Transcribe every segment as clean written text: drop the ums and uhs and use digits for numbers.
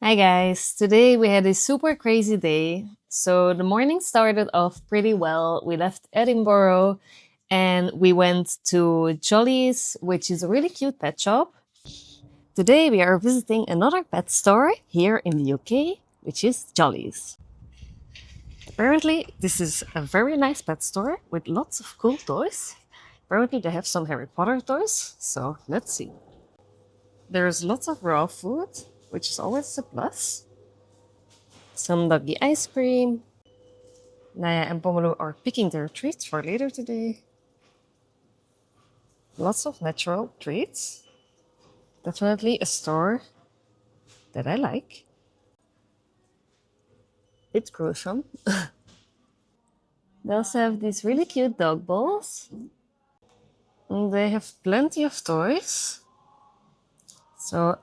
Hi guys, today we had a super crazy day. So the morning started off pretty well. We left Edinburgh and we went to Jolleys, which is a really cute pet shop. Today we are visiting another pet store here in the UK, which is Jolleys. Apparently, this is a very nice pet store with lots of cool toys. Apparently, they have some Harry Potter toys, so let's see. There's lots of raw food, which is always a plus. Some doggy ice cream. Naya and Pomelo are picking their treats for later today. Lots of natural treats. Definitely a store that I like. It's gruesome. They also have these really cute dog balls. And they have plenty of toys. So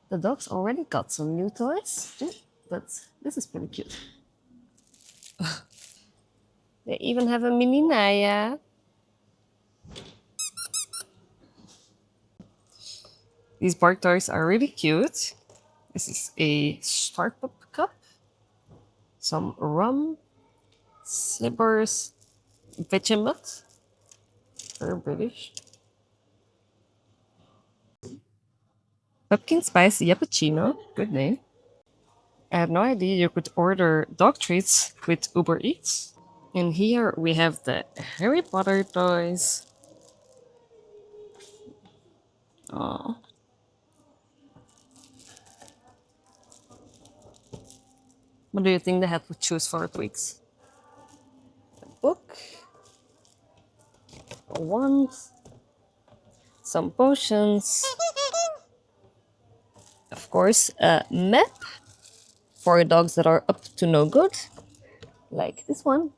the dogs already got some new toys, but this is pretty cute. They even have a mini Naya. These bark toys are really cute. This is a startup cup, some rum, slippers, Vegemite, very British. Pumpkin spice yappuccino, good name. I had no idea you could order dog treats with Uber Eats. And here we have the Harry Potter toys. Oh, what do you think the hat would choose for tweaks? A book, a wand, some potions, of course, a map for dogs that are up to no good, like this one.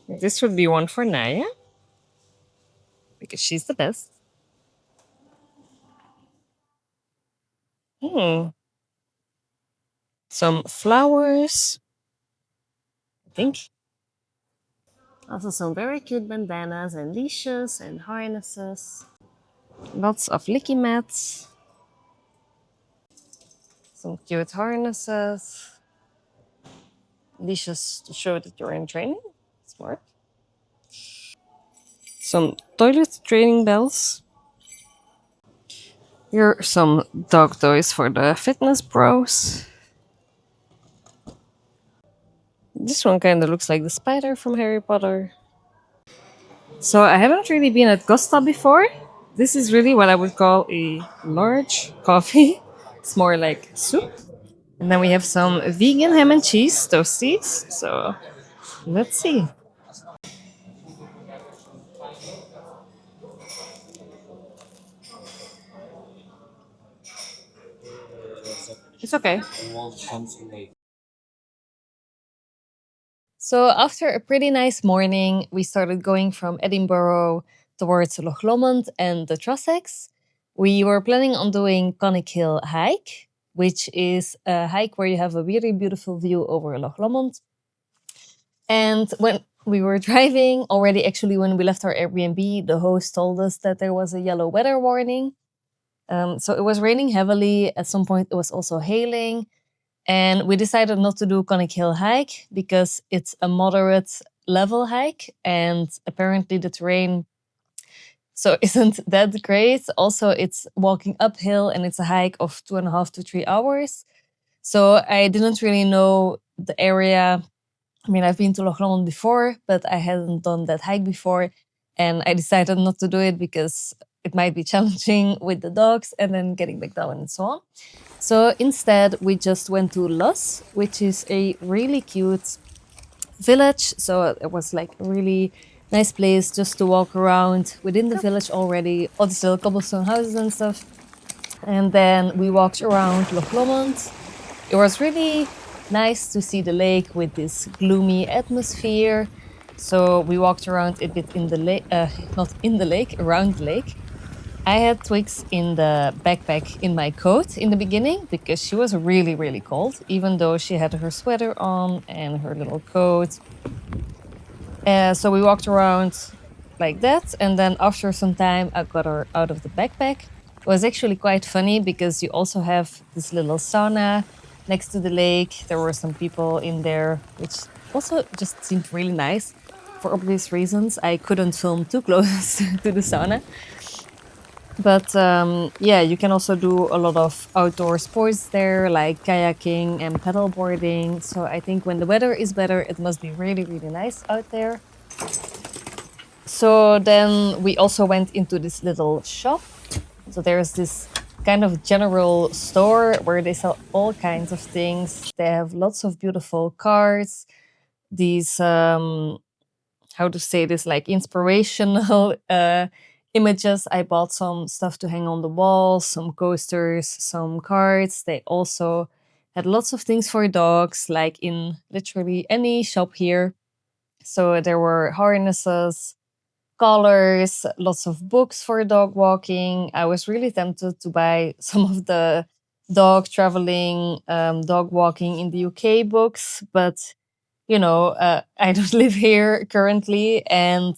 This would be one for Naya, because she's the best. Hmm. Some flowers, I think. Also some very cute bandanas and leashes and harnesses. Lots of licky mats. Some cute harnesses. Leashes to show that you're in training. Smart. Some toilet training bells. Here are some dog toys for the fitness bros. This one kind of looks like the spider from Harry Potter. So I haven't really been at Costa before. This is really what I would call a large coffee. It's more like soup. And then we have some vegan ham and cheese toasties. So let's see. It's okay. So after a pretty nice morning, we started going from Edinburgh towards Loch Lomond and the Trossachs. We were planning on doing Conic Hill hike, which is a hike where you have a really beautiful view over Loch Lomond. And when we were driving, already actually when we left our Airbnb, the host told us that there was a yellow weather warning. So it was raining heavily. At some point, it was also hailing. And we decided not to do Conic Hill hike because it's a moderate level hike. And apparently the terrain so isn't that great. Also, it's walking uphill and it's a hike of 2.5 to 3 hours. So I didn't really know the area. I mean, I've been to Loch Lomond before, but I hadn't done that hike before. And I decided not to do it because it might be challenging with the dogs and then getting back down and so on. So instead, we just went to Lochs, which is a really cute village. So it was like a really nice place just to walk around within the village already, all these little cobblestone houses and stuff. And then we walked around Loch Lomond. It was really nice to see the lake with this gloomy atmosphere. So we walked around a bit in the lake, not in the lake, around the lake. I had Twix in the backpack in my coat in the beginning because she was really, really cold, even though she had her sweater on and her little coat. So we walked around like that, and then after some time, I got her out of the backpack. It was actually quite funny because you also have this little sauna next to the lake. There were some people in there, which also just seemed really nice. For obvious reasons, I couldn't film too close to the sauna. But yeah, you can also do a lot of outdoor sports there, like kayaking and paddleboarding. So I think when the weather is better, it must be really, really nice out there. So then we also went into this little shop. So there's this kind of general store where they sell all kinds of things. They have lots of beautiful cards, these how to say this, like inspirational images. I bought some stuff to hang on the wall, some coasters, some cards. They also had lots of things for dogs, like in literally any shop here. So there were harnesses, collars, lots of books for dog walking. I was really tempted to buy some of the dog traveling, dog walking in the UK books, but I don't live here currently, and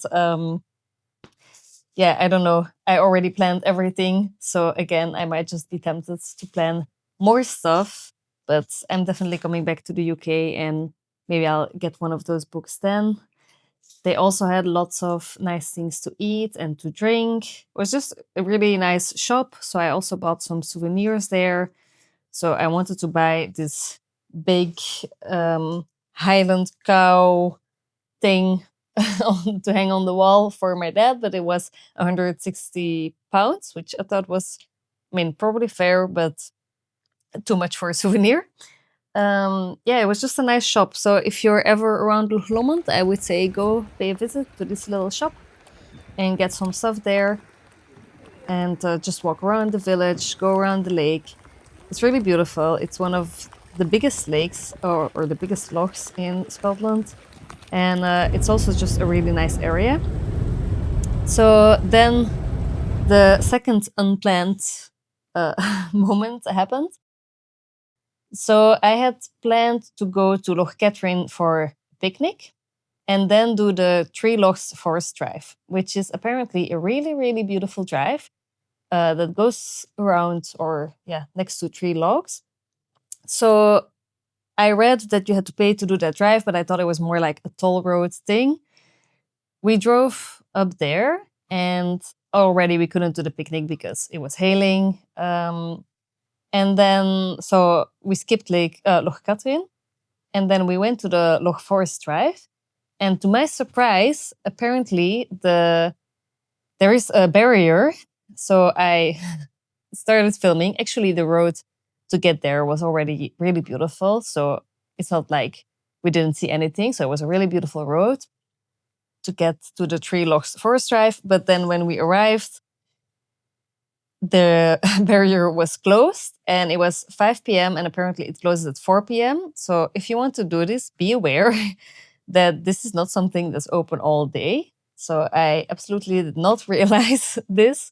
yeah, I don't know. I already planned everything, so again, I might just be tempted to plan more stuff. But I'm definitely coming back to the UK, and maybe I'll get one of those books then. They also had lots of nice things to eat and to drink. It was just a really nice shop. So I also bought some souvenirs there. So I wanted to buy this big Highland cow thing to hang on the wall for my dad, but it was 160 pounds, which I thought was, I mean, probably fair, but too much for a souvenir. Yeah, it was just a nice shop. So if you're ever around Lomond, I would say go pay a visit to this little shop and get some stuff there, and just walk around the village, go around the lake. It's really beautiful. It's one of the biggest lakes or the biggest lochs in Scotland, and it's also just a really nice area. So then the second unplanned moment happened. So I had planned to go to Loch Kathrine for a picnic and then do the Three Lochs Forest Drive, which is apparently a really, really beautiful drive that goes around or, yeah, next to three logs. So I read that you had to pay to do that drive, but I thought it was more like a toll road thing. We drove up there and already we couldn't do the picnic because it was hailing. And then, so we skipped Loch Kathrine, and then we went to the Loch Forest Drive. And to my surprise, apparently there is a barrier. So I started filming. Actually, the road to get there was already really beautiful. So it's not like we didn't see anything. So it was a really beautiful road to get to the Three Lochs Forest Drive. But then when we arrived, the barrier was closed and it was 5 p.m. and apparently it closes at 4 p.m. So if you want to do this, be aware that this is not something that's open all day. So I absolutely did not realize this.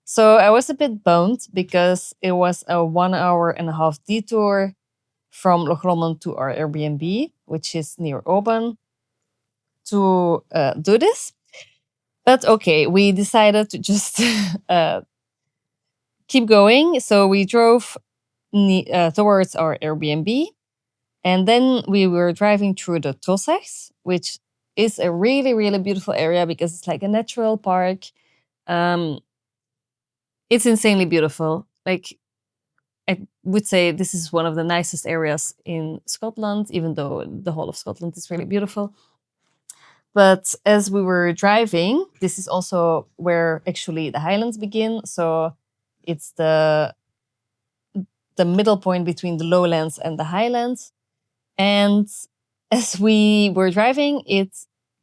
So I was a bit bummed because it was a 1.5 hour detour from Loch Lomond to our Airbnb, which is near Oban, to do this. But okay, we decided to just keep going. So we drove towards our Airbnb. And then we were driving through the trossachs, which is a really, really beautiful area because it's like a natural park. It's insanely beautiful. Like, I would say this is one of the nicest areas in Scotland, even though the whole of Scotland is really beautiful. But as we were driving, this is also where actually the highlands begin. So it's the middle point between the lowlands and the highlands. And as we were driving, it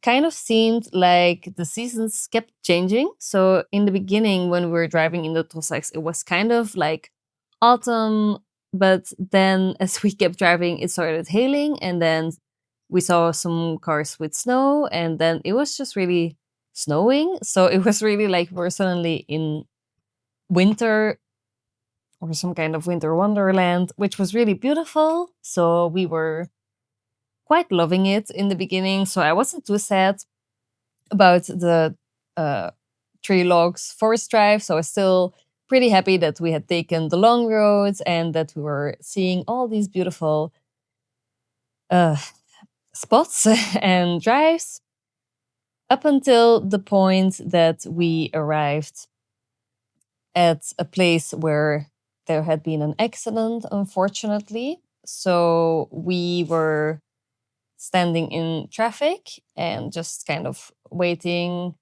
kind of seemed like the seasons kept changing. So in the beginning, when we were driving in the trossachs, it was kind of like autumn. But then as we kept driving, it started hailing. And then we saw some cars with snow. And then it was just really snowing. So it was really like we're suddenly in winter or some kind of winter wonderland, which was really beautiful. So we were quite loving it in the beginning. So I wasn't too sad about the Three Logs Forest Drive. So I still pretty happy that we had taken the long roads and that we were seeing all these beautiful uh, spots and drives up until the point that we arrived at a place where there had been an accident, unfortunately. So we were standing in traffic and just kind of waiting.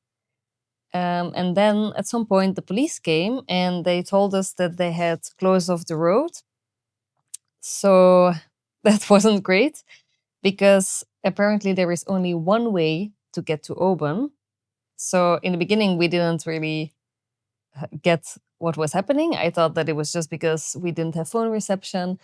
And then at some point, the police came and they told us that they had closed off the road. So that wasn't great because apparently there is only one way to get to Oban. So in the beginning, we didn't really get what was happening. I thought that it was just because we didn't have phone reception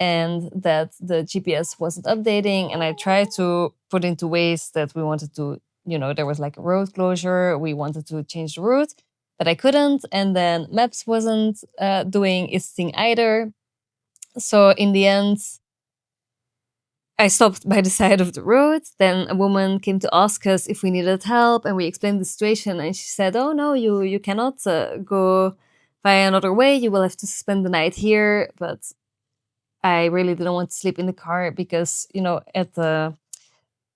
and that the GPS wasn't updating. And I tried to put into ways that we wanted to, there was like a road closure. We wanted to change the route, but I couldn't. And then Maps wasn't doing its thing either. So in the end, I stopped by the side of the road. Then a woman came to ask us if we needed help, and we explained the situation. And she said, "Oh no, you cannot go via another way. You will have to spend the night here." But I really didn't want to sleep in the car because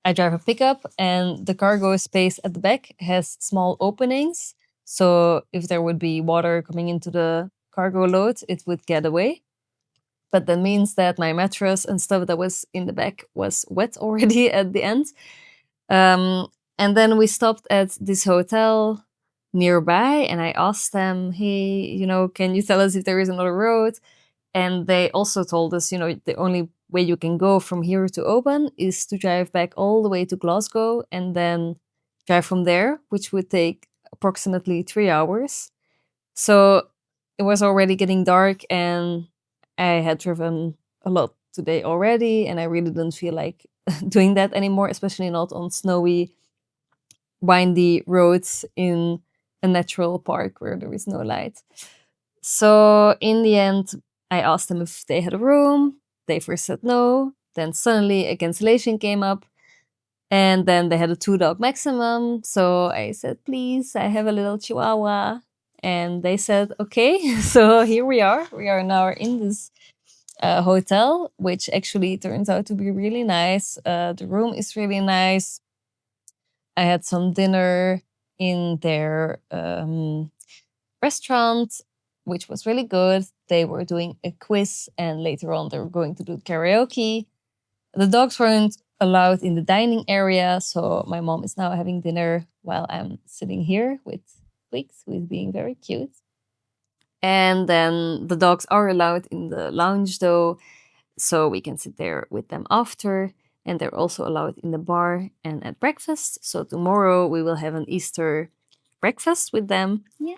I drive a pickup, and the cargo space at the back has small openings. So if there would be water coming into the cargo load, it would get away. But that means that my mattress and stuff that was in the back was wet already at the end. Um, and then we stopped at this hotel nearby, and I asked them, "Hey, can you tell us if there is another road?" And they also told us, the only way you can go from here to Oban is to drive back all the way to Glasgow and then drive from there, which would take approximately 3 hours. So it was already getting dark, and I had driven a lot today already, and I really didn't feel like doing that anymore, especially not on snowy, windy roads in a natural park where there is no light. So in the end, I asked them if they had a room. They first said no. Then suddenly a cancellation came up, and then they had a 2-dog maximum. So I said, "Please, I have a little chihuahua." And they said, "Okay." So here we are. We are now in this hotel, which actually turns out to be really nice. The room is really nice. I had some dinner in their restaurant, which was really good. They were doing a quiz, and later on, they were going to do karaoke. The dogs weren't allowed in the dining area, so my mom is now having dinner while I'm sitting here with Wix, who is being very cute. And then the dogs are allowed in the lounge, though, so we can sit there with them after. And they're also allowed in the bar and at breakfast. So tomorrow we will have an Easter breakfast with them. Yeah.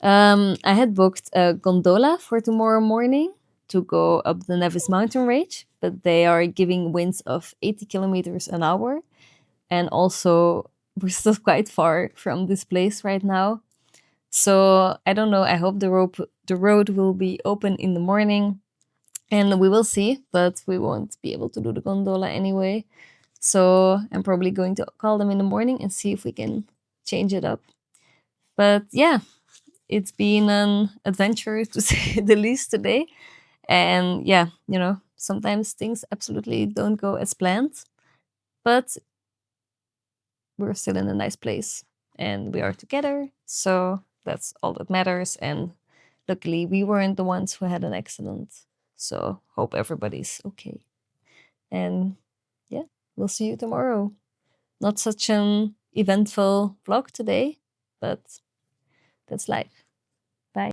I had booked a gondola for tomorrow morning to go up the Nevis mountain range, but they are giving winds of 80 kilometers an hour. And also, we're still quite far from this place right now. So I don't know. I hope the road will be open in the morning, and we will see. But we won't be able to do the gondola anyway. So I'm probably going to call them in the morning and see if we can change it up. But yeah, it's been an adventure to say the least today. And yeah, sometimes things absolutely don't go as planned, but we're still in a nice place and we are together. So that's all that matters. And luckily, we weren't the ones who had an accident. So hope everybody's okay. And yeah, we'll see you tomorrow. Not such an eventful vlog today, but that's life. Bye.